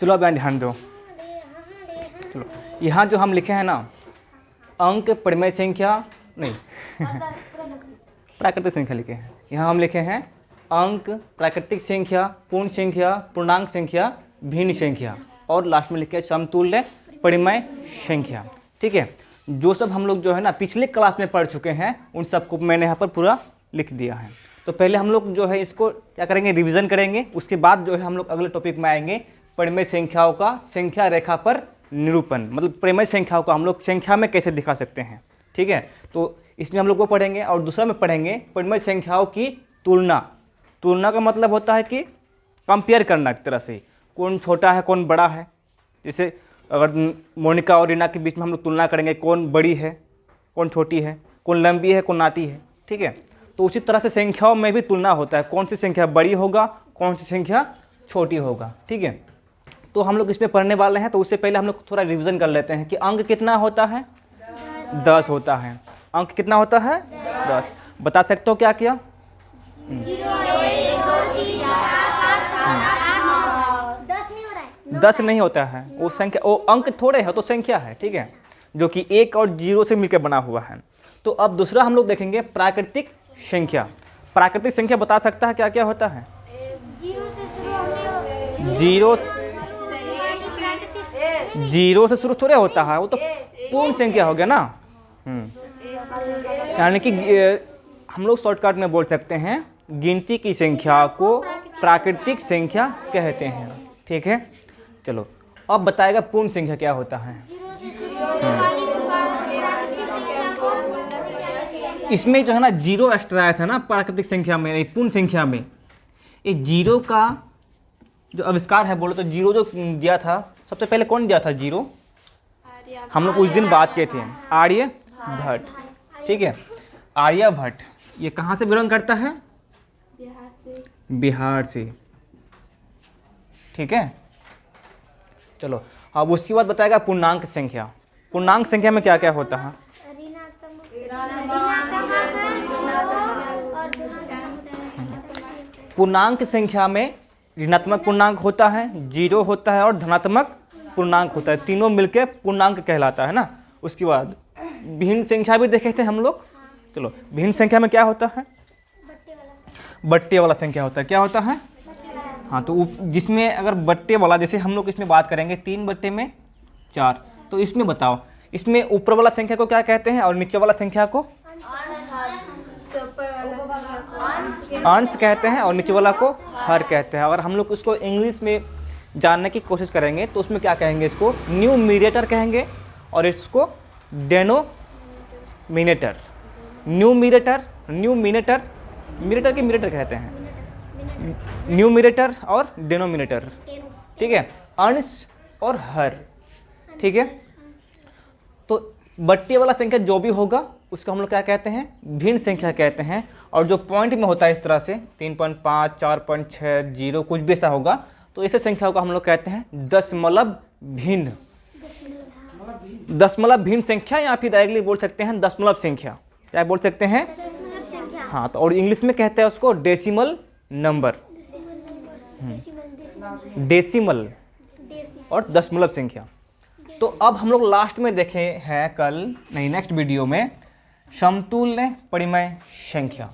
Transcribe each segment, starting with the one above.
चलो अब यहाँ ध्यान दो। चलो यहाँ जो हम लिखे हैं ना, अंक परिमेय संख्या नहीं प्राकृतिक संख्या लिखे हैं। यहाँ हम लिखे हैं अंक, प्राकृतिक संख्या, पूर्ण संख्या, पूर्णांक संख्या, भिन्न संख्या, और लास्ट में लिखे समतुल्य परिमेय संख्या। ठीक है, जो सब हम लोग जो है ना पिछले क्लास में पढ़ चुके हैं उन सबको मैंने यहाँ पर पूरा लिख दिया है। तो पहले हम लोग जो है इसको क्या करेंगे, रिवीजन करेंगे। उसके बाद जो है हम लोग अगले टॉपिक में आएंगे, परिमेय संख्याओं का संख्या रेखा पर निरूपण, मतलब परिमेय संख्याओं का हम लोग संख्या में कैसे दिखा सकते हैं। ठीक है, तो इसमें हम लोग वो पढ़ेंगे। और दूसरा में पढ़ेंगे परिमेय संख्याओं की तुलना। तुलना का मतलब होता है कि कंपेयर करना, एक तरह से कौन छोटा है कौन बड़ा है। जैसे अगर मोनिका और रीना के बीच में हम लोग तुलना करेंगे, कौन बड़ी है कौन छोटी है, कौन लंबी है कौन नाटी है। ठीक है, तो उसी तरह से संख्याओं में भी तुलना होता है, कौन सी संख्या बड़ी होगा कौन सी संख्या छोटी होगा। ठीक है, तो हम लोग इसमें पढ़ने वाले हैं। तो उससे पहले हम लोग थोड़ा रिवीजन कर लेते हैं कि अंक कितना होता है, 10 होता है। अंक कितना होता है, 10। बता सकते हो क्या क्या? 10 नहीं होता है, वो संख्या, वो अंक थोड़े है तो संख्या है। ठीक है, जो कि 1 और 0 से मिलकर बना हुआ है। तो अब दूसरा हम लोग देखेंगे प्राकृतिक संख्या। प्राकृतिक संख्या बता सकता है क्या क्या होता है? जीरो से शुरू थोड़े होता है, वो तो पूर्ण संख्या हो गया ना। यानी कि हम लोग शॉर्टकट में बोल सकते हैं गिनती की संख्या को प्राकृतिक संख्या कहते हैं। ठीक है, चलो अब बताएगा पूर्ण संख्या क्या होता है। इसमें जो है ना 0 एक्स्ट्रा आया था ना प्राकृतिक संख्या में, पूर्ण संख्या में। ये 0 का जो आविष्कार है, बोलो तो 0 जो दिया था सबसे पहले कौन दिया था 0? हम लोग उस दिन बात किए थे, आर्यभट्ट। ठीक है, आर्यभट्ट ये कहाँ से बिलोंग करता है? बिहार से। ठीक है, चलो अब उसके बाद बताएगा पूर्णांक संख्या। पूर्णांक संख्या में क्या क्या होता है? पूर्णांक संख्या में ऋणात्मक पूर्णांक होता है, 0 होता है और धनात्मक पूर्णांक होता है। तीनों मिलकर पूर्णांक कहलाता है ना। उसके बाद भिन्न संख्या भी देखे थे हम लोग। चलो भिन्न संख्या में क्या होता है? बट्टे वाला संख्या होता है। क्या होता है? हाँ, तो जिसमें अगर बट्टे वाला, जैसे हम लोग इसमें बात करेंगे 3/4, तो इसमें बताओ, इसमें ऊपर वाला संख्या को क्या कहते हैं और नीचे वाला संख्या को अंश कहते हैं और नीचे वाला को हर कहते हैं। अगर हम लोग उसको इंग्लिश में जानने की कोशिश करेंगे तो उसमें क्या कहेंगे? इसको न्यूमरेटर कहेंगे और इसको डेनोमिनेटर। न्यूमरेटर मिरेटर के मिरेटर कहते हैं, न्यूमरेटर और डेनोमिनेटर। ठीक है, अंश और हर। ठीक है, तो बट्टे वाला संख्या जो भी होगा उसको हम लोग क्या कहते हैं? भिन्न संख्या कहते हैं। और जो पॉइंट में होता है इस तरह से 3.5, 4.6, 0 कुछ भी ऐसा होगा, तो ऐसे संख्याओं को हम लोग कहते हैं दशमलव भिन्न। दशमलव भिन्न संख्या, या फिर डायरेक्टली बोल सकते हैं दशमलव संख्या। क्या बोल सकते हैं? हाँ, तो और इंग्लिश में कहते हैं उसको डेसिमल नंबर। डेसिमल और दशमलव संख्या। तो अब हम लोग लास्ट में देखे हैं नेक्स्ट वीडियो में समतुल्य परिमेय संख्या।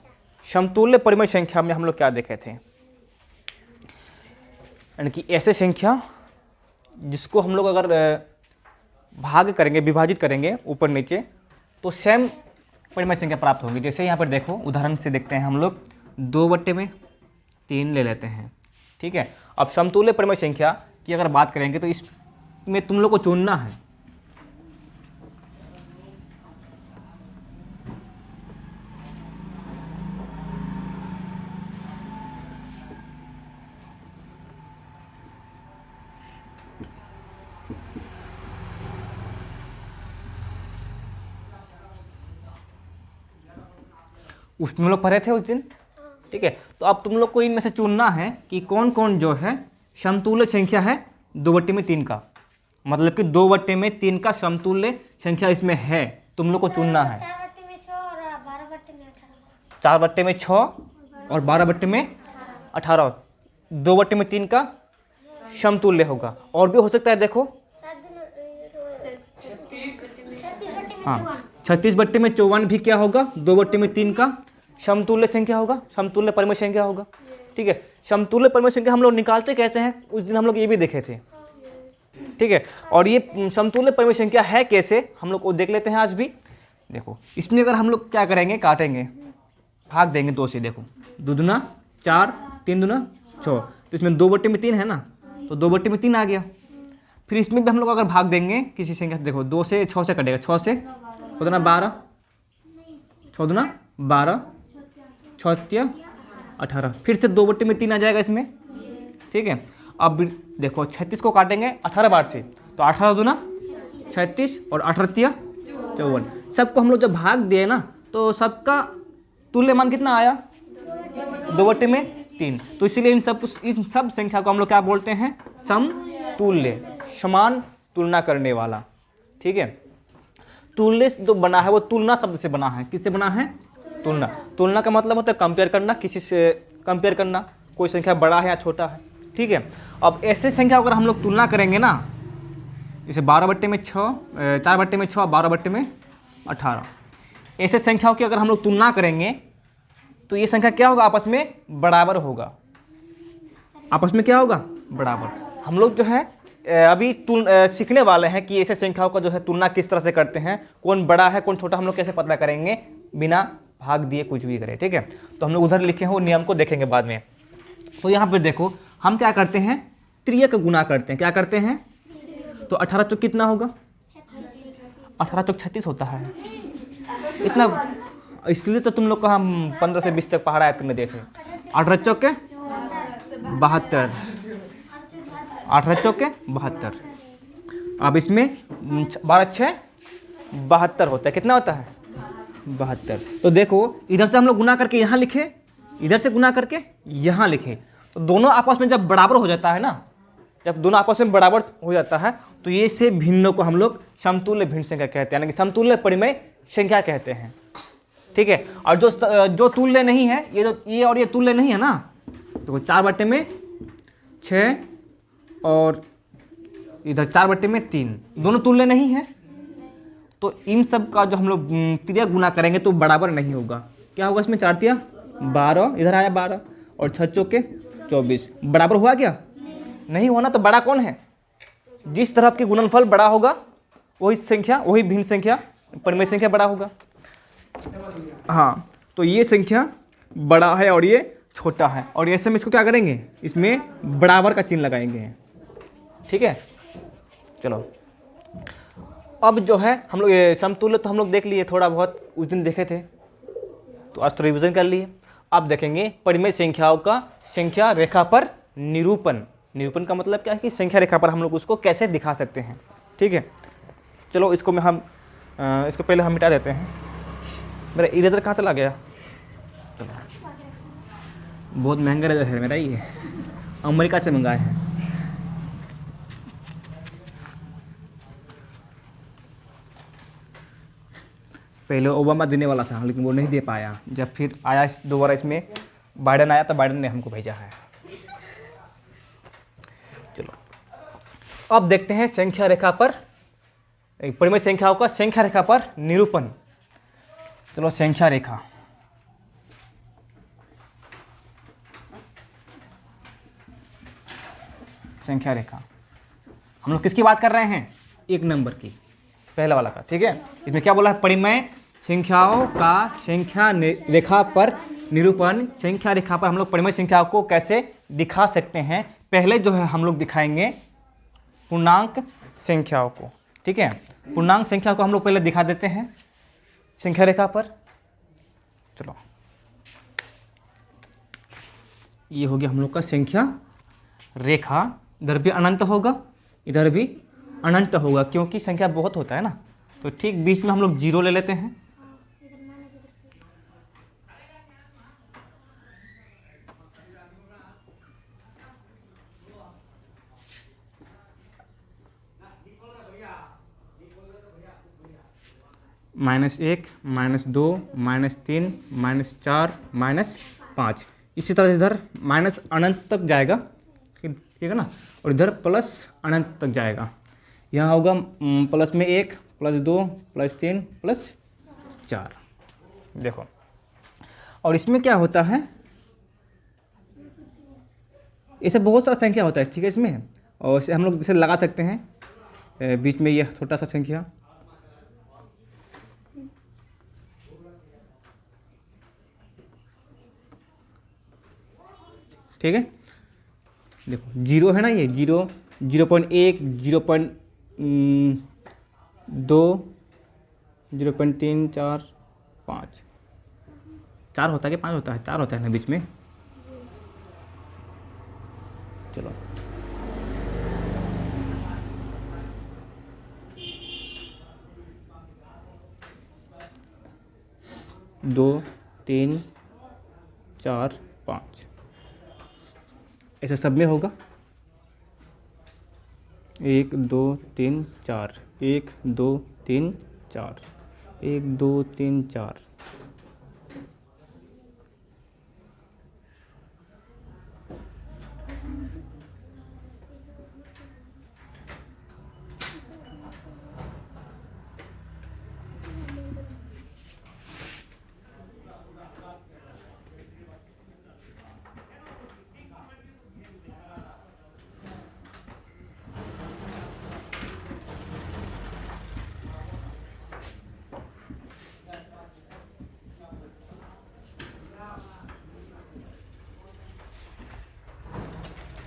समतुल्य परिमेय संख्या में हम लोग क्या देखे थे? यानी कि ऐसे संख्या जिसको हम लोग अगर भाग करेंगे, विभाजित करेंगे ऊपर नीचे, तो सेम परिमेय संख्या प्राप्त होगी। जैसे यहाँ पर देखो, उदाहरण से देखते हैं हम लोग 2/3 ले लेते हैं। ठीक है, अब समतुल्य परिमेय संख्या की अगर बात करेंगे तो इसमें तुम लोग को चुनना है उसमें लोग पढ़े थे उस दिन। ठीक है, तो अब तुम लोग को इनमें से चुनना है कि कौन कौन जो है समतुल्य संख्या है 2/3 का। मतलब कि 2/3 का समतुल्य संख्या इसमें है, तुम लोग को चुनना है। 4/6 और 12/18। 2/3 का समतुल्य होगा। और भी हो सकता है, देखो हाँ 36/54 भी क्या होगा, 2/3 का समतुल्य संख्या होगा, समतुल्य परिमेय संख्या होगा। ठीक है, समतुल्य परिमेय संख्या हम लोग निकालते कैसे हैं, उस दिन हम लोग ये भी देखे थे। ठीक है, और ये समतुल्य परिमेय संख्या है कैसे, हम लोग को देख लेते हैं आज भी। देखो इसमें अगर हम लोग क्या करेंगे, काटेंगे, भाग देंगे 2 से। देखो 2 दूना 4, 3 दूना 6, तो इसमें 2/3 है ना, तो 2/3 आ गया। फिर इसमें भी हम लोग अगर भाग देंगे किसी संख्या से, देखो 2 से 6 से कटेगा, 6 से 12, 6 दूना 12, 6 18, फिर से 2/3 आ जाएगा इसमें। ठीक है, अब देखो 36 को काटेंगे 18 बार से, तो 18 दूना 36 और 18 54, सबको हम लोग जब भाग दिए ना, तो सबका तुल्य मान कितना आया, 2/3। तो इसीलिए इन सब संख्या को हम लोग क्या बोलते हैं, समतुल्य, समान तुलना करने वाला। ठीक है, तुल्य जो बना है वो तुलना शब्द से बना है। किससे बना है, तुलना। तुलना का मतलब होता है कंपेयर करना, किसी से कंपेयर करना, कोई संख्या बड़ा है या छोटा है। ठीक है, अब ऐसे संख्या अगर हम लोग तुलना करेंगे ना, जैसे 12/6, 4/6, 12/18, ऐसे संख्याओं की अगर हम लोग तुलना करेंगे तो ये संख्या क्या होगा, आपस में बराबर होगा। आपस में क्या होगा, बराबर। हम लोग जो है अभी सीखने वाले हैं कि ऐसे संख्याओं का जो है तुलना किस तरह से करते हैं, कौन बड़ा है कौन छोटा, हम लोग कैसे पता करेंगे बिना भाग दिए कुछ भी करें। ठीक है, तो हम लोग उधर लिखे हैं वो नियम को देखेंगे बाद में। तो यहाँ पे देखो हम क्या करते हैं, त्रियक गुना करते हैं। क्या करते हैं, तो 18 चौक कितना होगा, 18 चौक 36 होता है इतना, इसलिए तो तुम लोग को हम 15 से 20 तक पहाड़ा याद करने देते। 18 चौक 72, 18 चौक 72। अब इसमें 12 6 72 होता है, कितना होता है, 72। तो देखो इधर से हम लोग गुना करके यहाँ लिखे, इधर से गुना करके यहाँ लिखे, तो दोनों आपस में जब बराबर हो जाता है ना, जब दोनों आपस में बराबर हो जाता है तो ये से भिन्नों को हम लोग समतुल्य भिन्न संख्या कहते हैं, यानी कि समतुल्य परिमेय संख्या कहते हैं। ठीक है, और जो तुल्य नहीं है, ये और ये तुल्य नहीं है ना, तो 4/6 और इधर 4/3 दोनों तुल्य नहीं है, तो इन सब का जो हम लोग त्रियक गुना करेंगे तो बराबर नहीं होगा। क्या होगा इसमें, 4 तिया 12, इधर आया 12 और 6 चौके 24, बराबर हुआ क्या, नहीं होना। तो बड़ा कौन है, जिस तरफ के गुणनफल बड़ा होगा वही संख्या, वही भिन्न संख्या परिमेय संख्या बड़ा होगा। हाँ, तो ये संख्या बड़ा है और ये छोटा है, और ऐसे में इसको क्या करेंगे, इसमें बराबर का चिन्ह लगाएंगे। ठीक है, चलो अब जो है हम लोग ये समतुल्य तो हम लोग देख लिए, थोड़ा बहुत उस दिन देखे थे, तो आज तो रिविजन कर लिए। अब देखेंगे परिमेय संख्याओं का संख्या रेखा पर निरूपण। निरूपण का मतलब क्या है कि संख्या रेखा पर हम लोग उसको कैसे दिखा सकते हैं। ठीक है, चलो इसको इसको पहले हम मिटा देते हैं। मेरा इरेजर कहाँ चला गया, चलो बहुत महंगा इरेजर है मेरा, ये अमेरिका से मंगाया है। पहले ओबामा देने वाला था लेकिन वो नहीं दे पाया, जब फिर आया दोबारा इसमें बाइडेन आया तो बाइडेन ने हमको भेजा है। चलो अब देखते हैं संख्या रेखा पर परिमेय संख्याओं का संख्या रेखा पर निरूपण। चलो संख्या रेखा, संख्या रेखा हम लोग किसकी बात कर रहे हैं, 1 नंबर की, पहला वाला का। ठीक है, इसमें क्या बोला है, परिमेय संख्याओं का संख्या रेखा पर निरूपण। संख्या रेखा पर हम लोग परिमेय संख्याओं को कैसे दिखा सकते हैं। पहले जो है हम लोग दिखाएंगे पूर्णांक संख्याओं को। ठीक है, पूर्णांक संख्या को हम लोग पहले दिखा देते हैं संख्या रेखा पर। चलो ये हो गया हम लोग का संख्या रेखा, इधर भी अनंत होगा, इधर भी अनंत होगा, क्योंकि संख्या बहुत होता है ना, तो ठीक बीच में हम लोग 0 ले लेते हैं। -1, -2, -3, -4, -5, इसी तरह इधर माइनस अनंत तक जाएगा। ठीक है ना। और इधर प्लस अनंत तक जाएगा। यहाँ होगा प्लस में 1 प्लस 2 प्लस 3 प्लस 4। देखो, और इसमें क्या होता है, ऐसे बहुत सारा संख्या होता है, ठीक है इसमें। और इसे हम लोग इसे लगा सकते हैं बीच में ये छोटा सा संख्या, ठीक है। देखो 0 है ना, ये 0, 0.1, 0.2, 0.3, 4, 5, 4 होता है कि 5 होता है? 4 होता है ना बीच में। चलो, दो, 3, 4, 5 ऐसे सब में होगा। 1 2 3 4, 1 2 3 4, 1 2 3 4।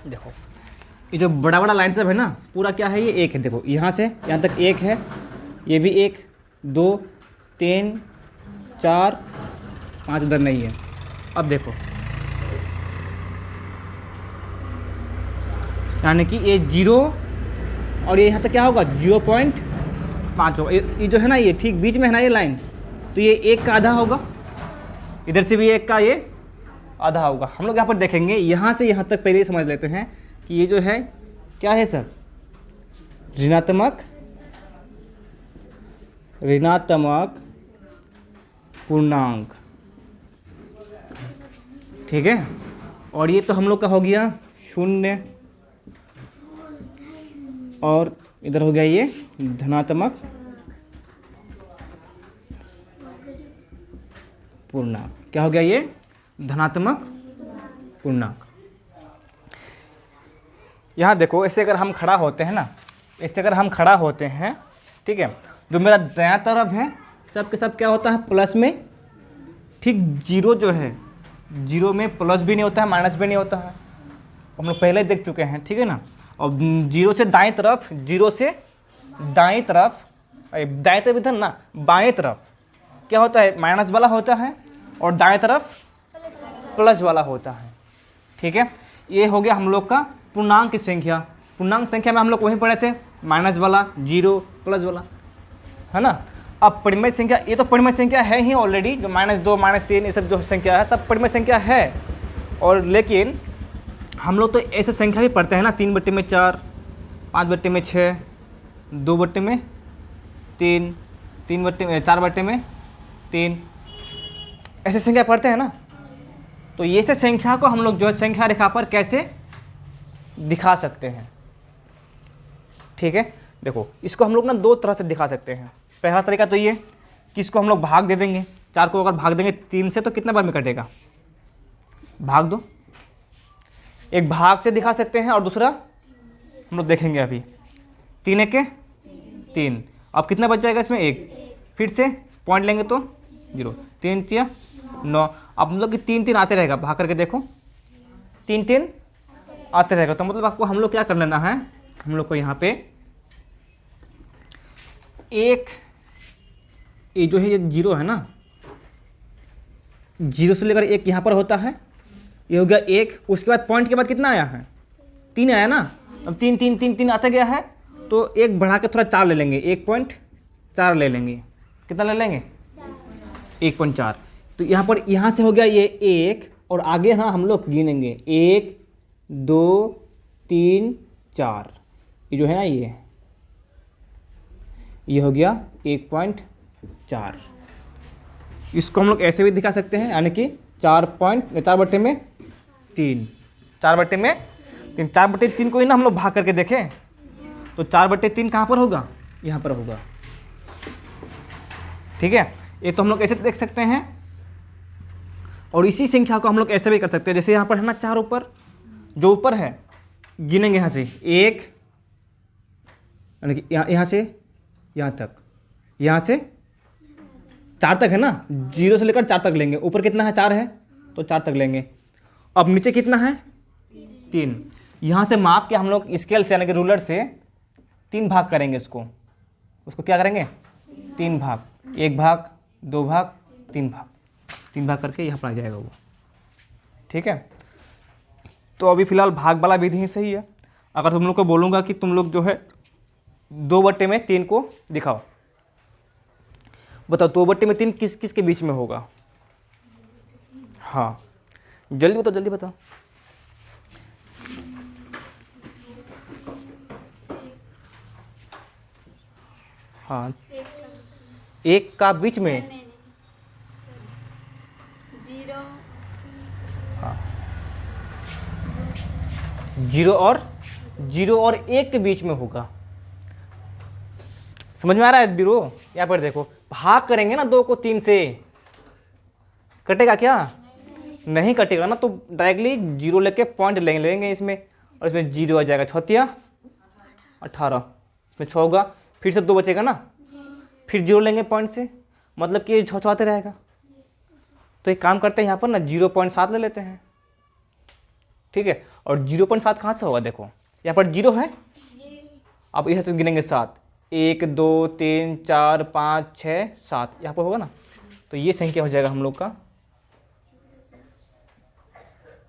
देखो ये जो बड़ा बड़ा लाइन सब है ना, पूरा क्या है, ये 1 है। देखो यहाँ से यहाँ तक 1 है, ये भी 1 2 3 4 5 उधर नहीं है। अब देखो, यानी कि ये 0 और ये यहाँ तक क्या होगा 0.5 होगा। ये जो है ना, ये ठीक बीच में है ना ये लाइन, तो ये 1 का आधा होगा, इधर से भी 1 का ये आधा होगा। हम लोग यहाँ पर देखेंगे, यहाँ से यहाँ तक पहले ही समझ लेते हैं कि ये जो है क्या है सर, ऋणात्मक पूर्णांक, ठीक है। और ये तो हम लोग का हो गया 0, और इधर हो गया ये धनात्मक पूर्णांक। क्या हो गया ये, धनात्मक पूर्णांक। यहाँ देखो, ऐसे अगर हम खड़ा होते हैं ना, ऐसे अगर हम खड़ा होते हैं, ठीक है, जो मेरा दायां तरफ है सब के सब क्या होता है, प्लस में, ठीक। 0 जो है, 0 में प्लस भी नहीं होता है, माइनस भी नहीं होता है, हम लोग पहले देख चुके हैं, ठीक है ना। और 0 से दाएं तरफ, 0 से दाएं तरफ, दाएं तरफ इधर ना, बाएं तरफ क्या होता है, माइनस वाला होता है, और दाएं तरफ प्लस वाला होता है, ठीक है। ये हो गया हम लोग का पूर्णांक की संख्या। पूर्णांक संख्या में हम लोग वहीं पढ़े थे, माइनस वाला, 0, प्लस वाला, है ना। अब परिमेय संख्या, ये तो परिमेय संख्या है ही ऑलरेडी, जो -2 -3 ये सब जो संख्या है सब परिमेय संख्या है। और लेकिन हम लोग तो ऐसे संख्या भी पढ़ते हैं ना, 3/4, 5/6, 2/3, 4/3, ऐसे संख्या पढ़ते हैं ना। तो ये से संख्या को हम लोग जो है संख्या रेखा पर कैसे दिखा सकते हैं, ठीक है। देखो, इसको हम लोग ना 2 तरह से दिखा सकते हैं। पहला तरीका तो ये कि इसको हम लोग भाग दे देंगे, 4 को अगर भाग देंगे 3 से तो कितने बार में कटेगा, भाग दो। एक भाग से दिखा सकते हैं, और दूसरा हम लोग देखेंगे अभी, 3 1 3। अब कितना बच जाएगा इसमें, 1, फिर से पॉइंट लेंगे तो 0, 3 3 9। अब हम लोग कि 3 3 आते रहेगा, भाग करके देखो 3 3 आते रहेगा। तो मतलब आपको हम लोग क्या कर लेना है, हम लोग को यहाँ पे एक, ये जो है ये 0 है ना, 0 से लेकर 1 यहाँ पर होता है, ये हो गया 1। उसके बाद पॉइंट के बाद कितना आया है, 3 आया ना। अब 3 3 3 3 आता गया है, तो 1 बढ़ा के थोड़ा 4 ले लेंगे, 1.4 ले लेंगे। कितना ले लेंगे, 1.4। तो यहाँ पर, यहाँ से हो गया ये 1, और आगे हाँ हम लोग गिनेंगे 1 2 3 4। ये जो है ना, ये हो गया 1.4। इसको हम लोग ऐसे भी दिखा सकते हैं, यानी कि 4/3, 4/3, 3 4/3 को ही ना हम लोग भाग करके देखें, तो 4/3 कहाँ पर होगा? यहाँ पर होगा। ठीक है, ये तो हम लोग ऐसे देख सकते हैं, और इसी संख्या को हम लोग ऐसे भी कर सकते हैं। जैसे यहाँ पर है ना 4 ऊपर, जो ऊपर है गिनेंगे यहाँ से 1, यानी कि यहाँ से यहाँ तक, यहाँ से 4 तक है ना, 0 से लेकर 4 तक लेंगे। ऊपर कितना है? 4 है, तो 4 तक लेंगे। अब नीचे कितना है? 3। यहाँ से माप के हम लोग स्केल से यानी कि रूलर से 3 भाग करेंगे उसको क्या करेंगे? 3 भाग, 1 भाग, 2 भाग, 3 भाग, 3 भाग करके यहाँ पर आ जाएगा वो। ठीक है, तो अभी फ़िलहाल भाग वाला विधि ही सही है। अगर तुम लोग को बोलूँगा कि तुम लोग जो है 2/3 को दिखाओ, बताओ 2/3 किस किस के बीच में होगा? हाँ जल्दी बताओ, जल्दी बताओ। हाँ, 1 का बीच में, 0 और 1 के बीच में होगा। समझ में आ रहा है बीरो? यहाँ पर देखो, भाग करेंगे ना 2 को 3 से, कटेगा क्या? नहीं कटेगा ना, तो डायरेक्टली 0 लेके पॉइंट लेंगे इसमें, और इसमें 0 आ जाएगा। 6 18, इसमें 6 होगा, फिर से 2 बचेगा ना, फिर 0 लेंगे पॉइंट से, मतलब कि 6 आते रहेगा। तो एक काम करते हैं, यहाँ पर ना 0.7 ले लेते हैं। ठीक है, और 0.7 कहाँ से होगा? देखो यहाँ पर 0 है, अब यहाँ से गिनेंगे 7, 1 2 3 4 5 6 7, यहाँ पर होगा ना, तो ये संख्या हो जाएगा हम लोग का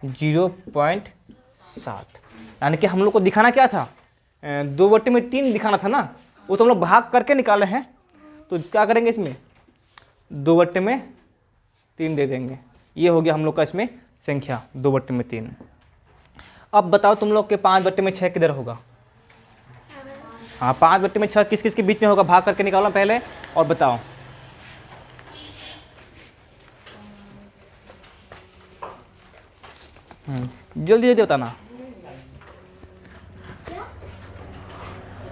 0.7। यानी कि हम लोग को दिखाना क्या था? 2/3 दिखाना था ना, वो तो हम लोग भाग करके निकाले हैं। तो क्या करेंगे, इसमें 2/3 दे देंगे। ये हो गया हम लोग का इसमें संख्या 2/3। अब बताओ तुम लोग के 5/6 किधर होगा? हाँ, 5/6 किस किस के बीच में होगा? भाग करके निकालो पहले और बताओ। जल्दी जल्दी बताना,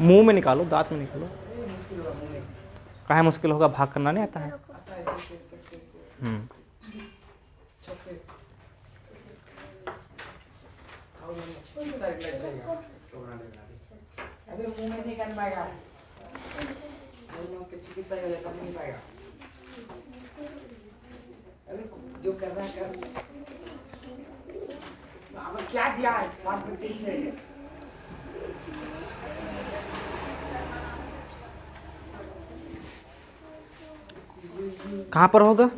मुंह में निकालो, दांत में निकालो। काहे मुश्किल होगा? भाग करना नहीं आता है। अगर मुंह में नहीं कर पाएगा, उसका चिकित्सा हो जाता नहीं पाएगा। अरे जो कर रहा है कर। अब क्या दिया है? 5/3 है। कहाँ पर होगा?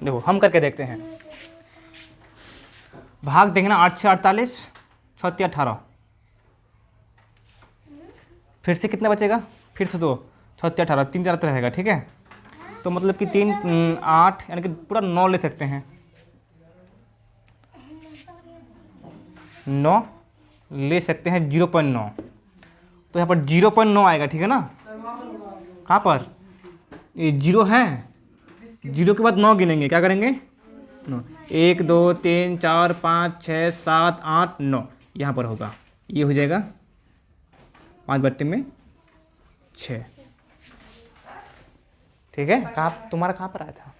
देखो हम करके देखते हैं। भाग देंगे ना, 8 6 48, 6 18, फिर से कितना बचेगा? फिर से 2, 6 18, 3 4 रहेगा। ठीक है, तो मतलब कि 3 8, यानी कि पूरा 9 ले सकते हैं। 9 ले सकते हैं, 0.9, तो यहाँ पर 0.9 आएगा। ठीक है ना, कहाँ पर? ये 0 है, 0 के बाद 9 गिनेंगे। क्या करेंगे? 9, 1 2 3 4 5 6 7 8 9, यहाँ पर होगा। ये हो जाएगा 5/6। ठीक है, कहाँ तुम्हारा कहाँ पर आया था?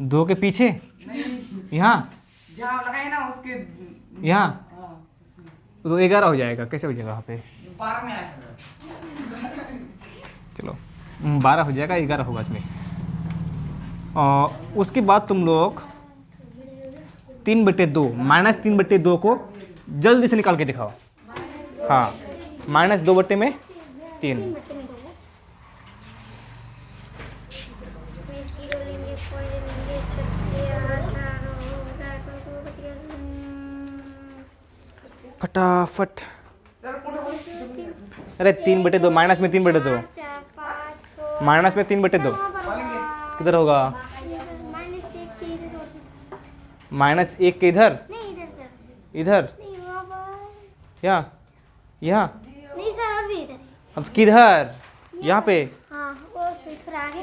2 के पीछे, यहाँ जहाँ लगाए ना उसके यहाँ, तो 11 हो जाएगा। कैसे हो जाएगा वहाँ पे? 12 में आया। चलो 12 हो जाएगा, 11 होगा इसमें। और उसके बाद तुम लोग 3/2 -3/2 को जल्दी से निकाल के दिखाओ। हाँ, -2/3। फटाफट। अरे 3/2, माइनस में 3/2, माइनस में 3/2 किधर होगा? -1 के इधर, इधर, नहीं वहाँ पर यहाँ, यहाँ, नहीं सर, और भी इधर है। अब किधर, यहाँ पे, हाँ और फिर थोड़ा आगे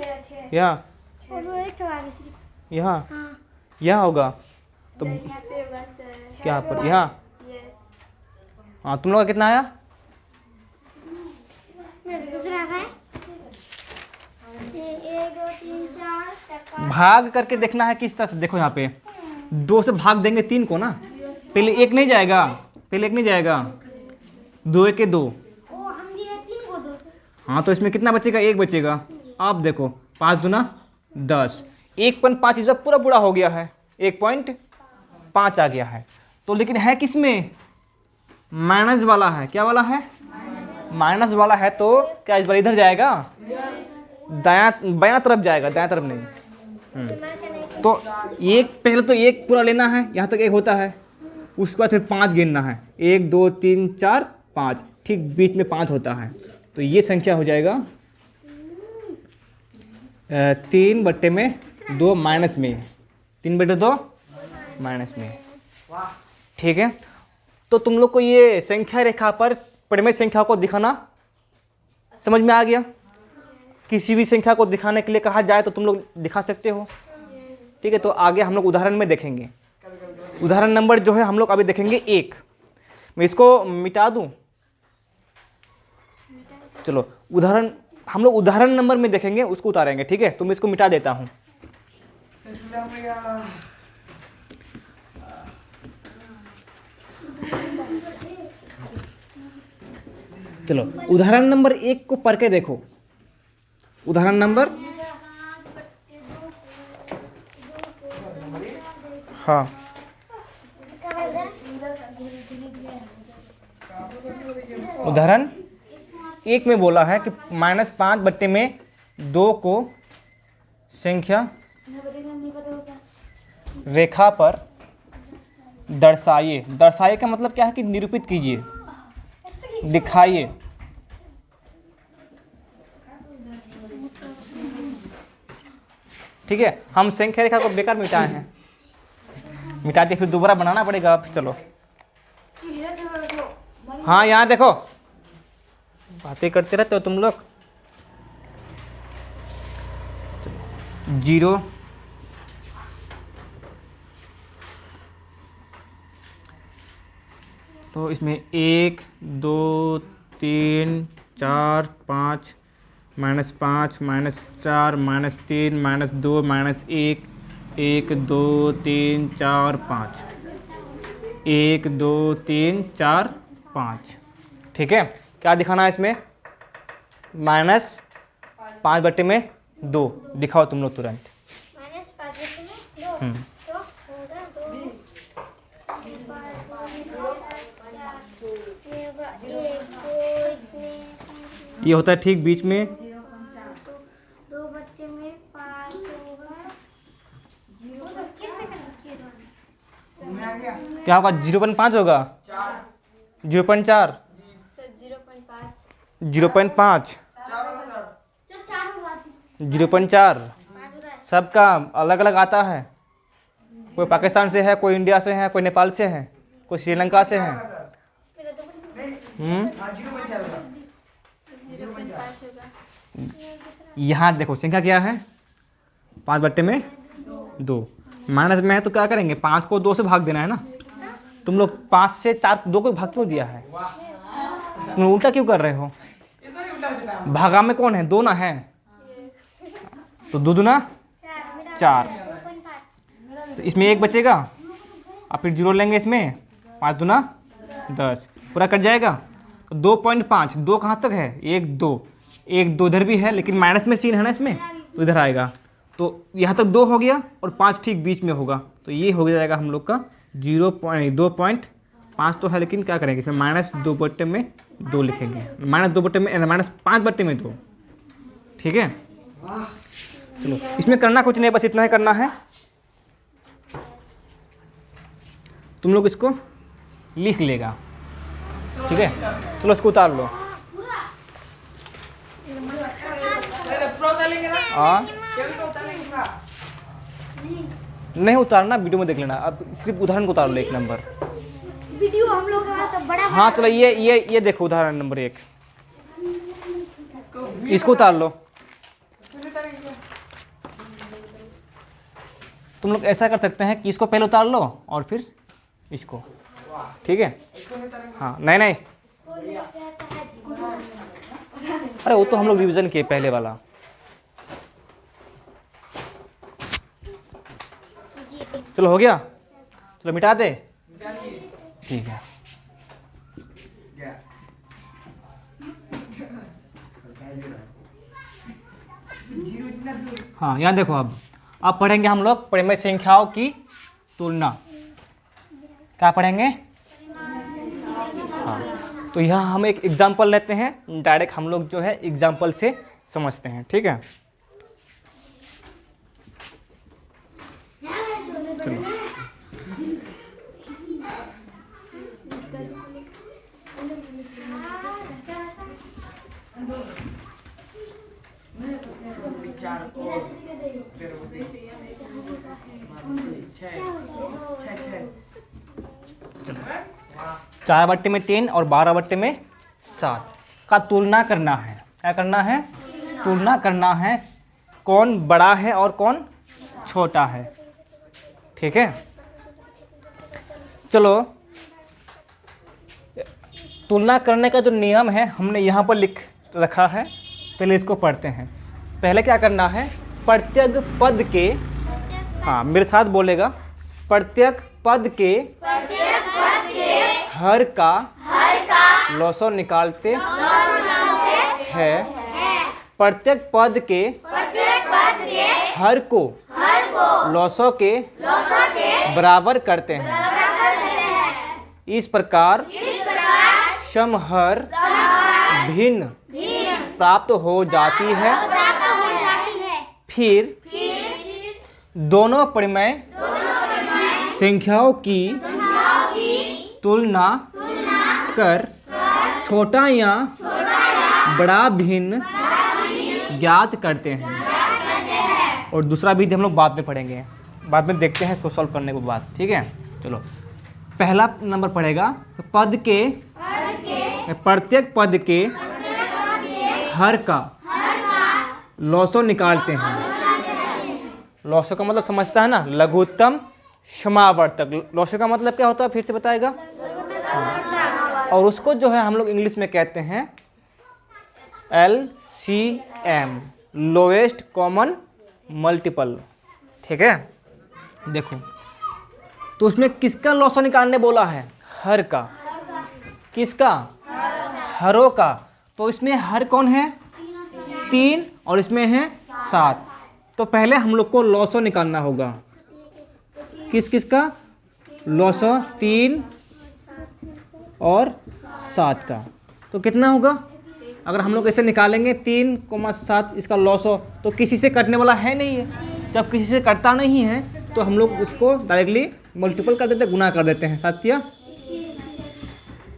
यहाँ, और वो एक थोड़ा आगे सिर्फ। यहाँ, हाँ यहाँ होगा तो यहाँ पे होगा सर। क्या पर, यहाँ। यस हाँ, तुम लोग का कितना आया? मेरा दूसरा है। ये 1 2 3 4 5। भाग करके देखना है किस तरह से। देखो यहाँ पे 2 से भाग देंगे 3 को ना, पहले 1 नहीं जाएगा, पहले 1 नहीं जाएगा, 2 1 के 2। ओ हम दिए 3 को 2 से। हाँ, तो इसमें कितना बचेगा? 1 बचेगा। अब देखो 5 दूना 10, 1.5 इधर पूरा पूरा हो गया है, 1.5 आ गया है। तो लेकिन है किस में? माइनस वाला है। क्या वाला है? माइनस वाला है। तो क्या इस बार इधर जाएगा? दायां बायां तरफ जाएगा, दायां तरफ नहीं। मैं से नहीं। तो एक पहले तो 1 पूरा लेना है, यहाँ तक 1 होता है, उसके बाद फिर 5 गिनना है, 1 2 3 4 5, ठीक बीच में 5 होता है। तो ये संख्या हो जाएगा 3/2 माइनस में, 3/2 माइनस में। ठीक है, तो तुम लोग को ये संख्या रेखा पर परिमेय संख्या को दिखाना समझ में आ गया? किसी भी संख्या को दिखाने के लिए कहा जाए तो तुम लोग दिखा सकते हो। ठीक है, तो आगे हम लोग उदाहरण में देखेंगे। उदाहरण नंबर जो है हम लोग अभी देखेंगे 1। मैं इसको मिटा दूं? चलो उदाहरण हम लोग उदाहरण नंबर में देखेंगे, उसको उतारेंगे। ठीक है, तो मैं इसको मिटा देता हूं। चलो उदाहरण नंबर 1 को पढ़ के देखो। उदाहरण नंबर, हाँ, उदाहरण 1 में बोला है कि -5/2 को संख्या रेखा पर दर्शाइए। दर्शाइए का मतलब क्या है कि निरूपित कीजिए, दिखाइए। ठीक है, हम संख्या रेखा को बेकार मिटाए हैं, मिटा दिए, फिर दोबारा बनाना पड़ेगा। अब चलो, हाँ यहाँ देखो, बातें करते रहते हो तुम लोग। 0 तो इसमें 1 2 3 4 5 -5 -4 -3 -2 -1 1 2 3 4 5 1 2 3 4 5। ठीक है, क्या दिखाना है इसमें? -5/2 दिखाओ तुम लोग तुरंत। -5/2 तो होगा 2 ये होता है ठीक बीच में। 2 बच्चे में 5 होगा। क्या होगा? 0.5 होगा, 0.4, 0.5, 0.4। सबका अलग अलग आता है, कोई पाकिस्तान से है, कोई इंडिया से है, कोई नेपाल से है, कोई श्रीलंका से है। यहाँ देखो संख्या क्या है? 5/2। माइनस में है तो क्या करेंगे? 5 को 2 से भाग देना है ना। तुम लोग 5 से 4 2 को भाग क्यों दिया है? तुम उल्टा क्यों कर रहे हो? भागा में कौन है? 2 ना है, तो 2 दूना 4। तो इसमें 1 बचेगा, और फिर 0 लेंगे इसमें, 5 दूना 10, पूरा कट जाएगा। तो 2.5, 2 कहाँ तक है? 1 2, 1 2 इधर भी है, लेकिन माइनस में सीन है ना इसमें, तो इधर आएगा। तो यहाँ तक 2 हो गया और 5 ठीक बीच में होगा, तो ये हो जाएगा हम लोग का 2.5 तो है, लेकिन क्या करेंगे इसमें -2/2 लिखेंगे, -5/2। ठीक है, चलो इसमें करना कुछ नहीं, बस इतना ही करना है। तुम लोग इसको लिख लेगा। ठीक है, चलो इसको उतार लो। नहीं उतारना, वीडियो में देख लेना। अब सिर्फ उदाहरण को उतार लो 1 नंबर। वीडियो हम लोग का तो बड़ा हाँ चलो ये देखो उदाहरण नंबर 1, इसको उतार लो। तुम लोग ऐसा कर सकते हैं कि इसको पहले उतार लो और फिर इसको, ठीक है? हाँ नहीं, अरे वो तो हम लोग रिवीजन किए पहले वाला। चलो हो गया, चलो मिटा दे, ठीक है। हाँ यहाँ देखो, अब पढ़ेंगे हम लोग परिमेय संख्याओं की तुलना। क्या पढ़ेंगे? हाँ, तो यहाँ हम एक एग्जाम्पल लेते हैं, डायरेक्ट हम लोग जो है एग्जाम्पल से समझते हैं, ठीक है? चलो चार बट्टे में 3 और 12 बट्टे में 7 का तुलना करना है। क्या करना है? तुलना करना है, कौन बड़ा है और कौन छोटा है, ठीक है? चलो तुलना करने का जो नियम है हमने यहाँ पर लिख रखा है, पहले इसको पढ़ते हैं। पहले क्या करना है, प्रत्येक पद के, हाँ मेरे साथ बोलेगा, प्रत्येक पद के हर का लॉसो निकालते हैं। प्रत्येक पद के हर को लॉसो के बराबर करते हैं। इस प्रकार समहर भिन्न प्राप्त हो जाती है। फिर दोनों परिमेय संख्याओं की तुलना कर छोटा या बड़ा भिन्न ज्ञात करते हैं। और दूसरा विधि हम लोग बाद में पढ़ेंगे, बाद में देखते हैं इसको सॉल्व करने के बाद, ठीक है? चलो पहला नंबर पड़ेगा, पद के प्रत्येक पद के हर का लॉसो निकालते हैं। लॉसो का मतलब समझता है ना, लघुत्तम समावर्तक। लॉसो का मतलब क्या होता है फिर से बताएगा? और उसको जो है हम लोग इंग्लिश में कहते हैं LCM, लोएस्ट कॉमन मल्टीपल, ठीक है? देखो तो उसमें किसका लॉसो निकालने बोला है? हर का। किसका? हरों का। तो इसमें हर कौन है? 3 और इसमें है 7। तो पहले हम लोग को लॉसो निकालना होगा। किस किस का लॉसो? 3 और 7 का। तो कितना होगा? अगर हम लोग ऐसे निकालेंगे 3,7 इसका लॉसो, तो किसी से कटने वाला है नहीं है। जब किसी से कटता नहीं है तो हम लोग उसको डायरेक्टली मल्टीपल कर देते हैं, गुना कर देते हैं। 7 या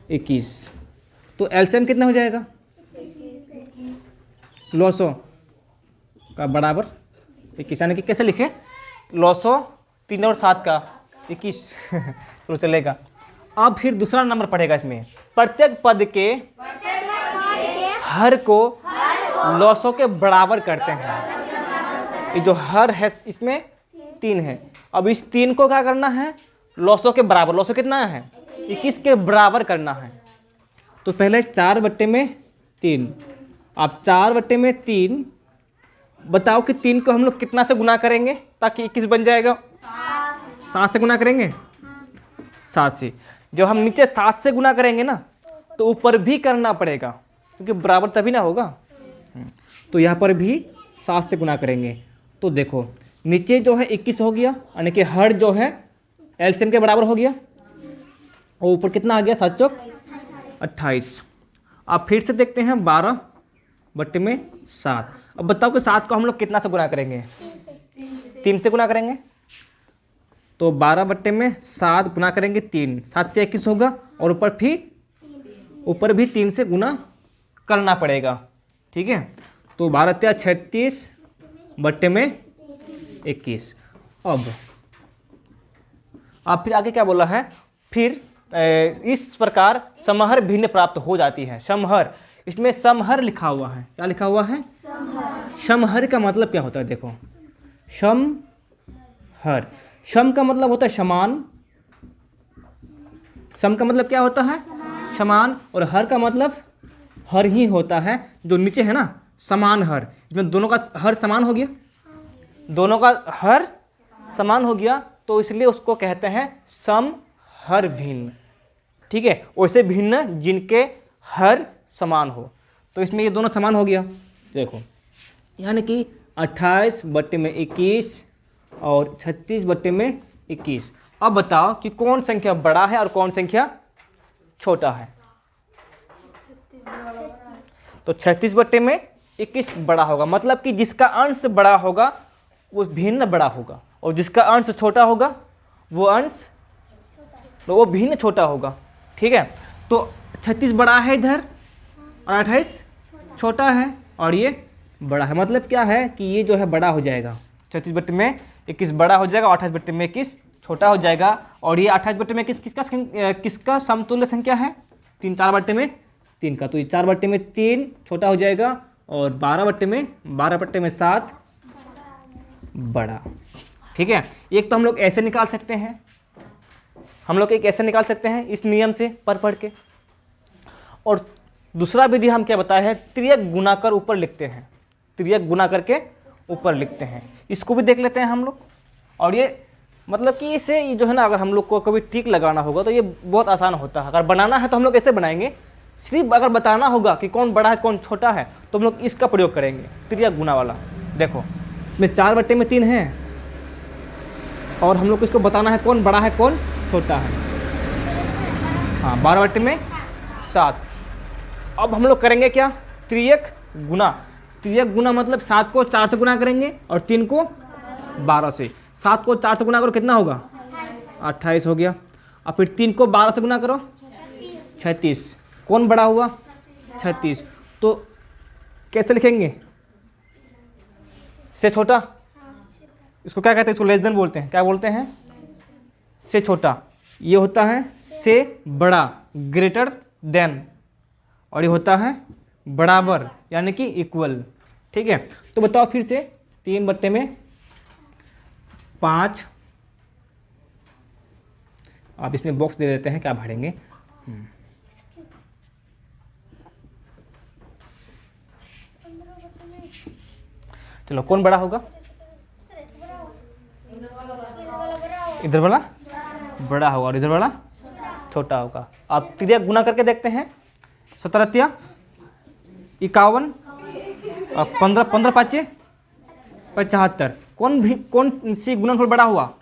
21, तो एलसीएम कितना हो जाएगा? लॉसो का बराबर 21, यानी कि कैसे लिखे? लॉसो 3 और 7 का 21 तो चलेगा। अब फिर दूसरा नंबर पड़ेगा इसमें, प्रत्येक पद के हर को लॉसो के बराबर करते हैं। ये जो हर है इसमें 3 है। अब इस 3 को क्या करना है? लॉसो के बराबर। लॉसो कितना है? 21 के बराबर करना है। तो पहले 4 बट्टे में 3। अब 4 बट्टे में 3, बताओ कि 3 को हम लोग कितना से गुना करेंगे ताकि 21 बन जाएगा? 7 से गुना करेंगे। 7 से। जब हम नीचे 7 से गुना करेंगे ना, तो ऊपर भी करना पड़ेगा, क्योंकि बराबर तभी ना होगा। तो यहाँ पर भी 7 से गुना करेंगे। तो देखो नीचे जो है 21 हो गया, यानी कि हर जो है एलसीएम के बराबर हो गया। और ऊपर कितना आ गया? 7 चौक 28। अब फिर से देखते हैं 12 बट्टे में 7। अब बताओ कि 7 को हम लोग कितना से गुना करेंगे? 3 से गुना करेंगे। तो 12 बट्टे में 7 गुना करेंगे 3, 7 से 21 होगा। और ऊपर भी 3 से गुना करना पड़ेगा, ठीक है? तो 12 या 36 बट्टे में 21। अब फिर आगे क्या बोला है? फिर इस प्रकार समहर भिन्न प्राप्त हो जाती है। समहर, इसमें समहर लिखा हुआ है। क्या लिखा हुआ है? समहर का मतलब क्या होता है? देखो, समहर, सम का मतलब होता है समान, सम का मतलब क्या होता है? समान। और हर का मतलब हर ही होता है, जो नीचे है ना, समान हर, इसमें दोनों का हर समान हो गया, दोनों का हर समान हो गया, तो इसलिए उसको कहते हैं सम हर भिन्न। ठीक है, वैसे भिन्न जिनके हर समान हो, तो इसमें ये दोनों समान हो गया। देखो, यानी कि 28/21 और 36/21। अब बताओ कि कौन संख्या बड़ा है और कौन संख्या छोटा है? तो 36/21 बड़ा होगा, मतलब कि जिसका अंश बड़ा होगा वो भिन्न बड़ा होगा, और जिसका अंश छोटा होगा वो भिन्न छोटा होगा। ठीक है, तो 36 बड़ा है इधर और 28 छोटा है, और ये बड़ा है। मतलब क्या है कि ये जो है बड़ा हो जाएगा, 36/21 बड़ा हो जाएगा और 28/21 छोटा हो जाएगा। और ये 28/21 किसका समतुल्य संख्या है? 3 4/3 का। तो ये 4/3 छोटा हो जाएगा और 12/7 बड़ा। ठीक है, एक तो हम लोग ऐसे निकाल सकते हैं, हम लोग एक ऐसे निकाल सकते हैं इस नियम से पढ़ के। और दूसरा विधि हम क्या बताया है? त्रियक गुना कर ऊपर लिखते हैं, त्रियक गुना करके ऊपर लिखते हैं। इसको भी देख लेते हैं हम लोग। और ये मतलब कि इसे ये जो है ना, अगर हम लोग को कभी टिक लगाना होगा तो ये बहुत आसान होता है। अगर बनाना है तो हम लोग ऐसे बनाएंगे, सिर्फ अगर बताना होगा कि कौन बड़ा है कौन छोटा है तो हम लोग इसका प्रयोग करेंगे, त्रियक गुना वाला। देखो, इसमें 4/3 है और हम लोग को इसको बताना है कौन बड़ा है कौन छोटा है। हाँ, 12/7। अब हम लोग करेंगे क्या? त्रियक गुना। त्रियक गुना मतलब 7 को 4 से गुना करेंगे और 3 को 12 से। 7 को 4 से गुना करो, कितना होगा? 28 हो गया। और फिर 3 को 12 से गुना करो, 36। कौन बड़ा हुआ? 36। तो कैसे लिखेंगे? से छोटा। इसको क्या कहते हैं? इसको लेस देन बोलते हैं। क्या बोलते हैं? से छोटा। ये होता है से बड़ा, ग्रेटर देन, और ये होता है बराबर, यानी कि इक्वल। ठीक है, तो बताओ फिर से, 3/5। आप इसमें बॉक्स दे देते हैं, क्या भरेंगे? चलो, कौन बड़ा होगा? इधर वाला बड़ा होगा और इधर वाला छोटा होगा। आप त्रियक गुना करके देखते हैं। 17 51 और 15 75। कौन सी गुणनफल बड़ा हुआ?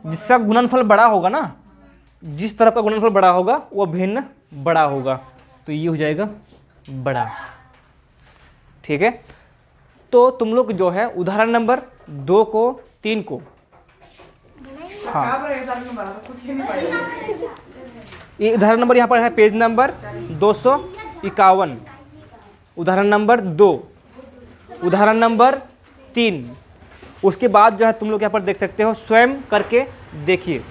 जिसका गुणनफल बड़ा होगा ना, जिस तरफ का गुणनफल बड़ा होगा वो भिन्न बड़ा होगा, तो ये हो जाएगा बड़ा। ठीक है, तो तुम लोग जो है उदाहरण नंबर 2 को 3 को, हाँ, कहाँ पर है उदाहरण नंबर? कुछ ही नहीं पड़ेगा। ये उदाहरण नंबर यहाँ पर है पेज नंबर 251, उदाहरण नंबर 2, उदाहरण नंबर 3। उसके बाद जो है तुम लोग यहाँ पर देख सकते हो, स्वयं करके देखिए।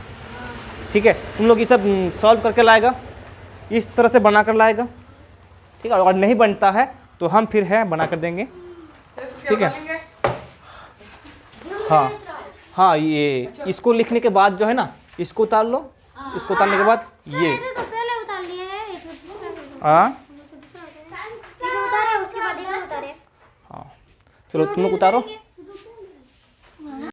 ठीक है, तुम लोग ये सब सॉल्व करके लाएगा, इस तरह से बना कर लाएगा। ठीक है, और नहीं बनता है तो हम फिर है बना कर देंगे। ठीक है, हाँ हाँ, ये इसको लिखने के बाद जो है ना, इसको उतार लो। इसको उतारने के बाद ये तो पहले उतार लिया है, हाँ उतारे, उसके बाद ये उतारे। हाँ, चलो तुम लोग उतारो।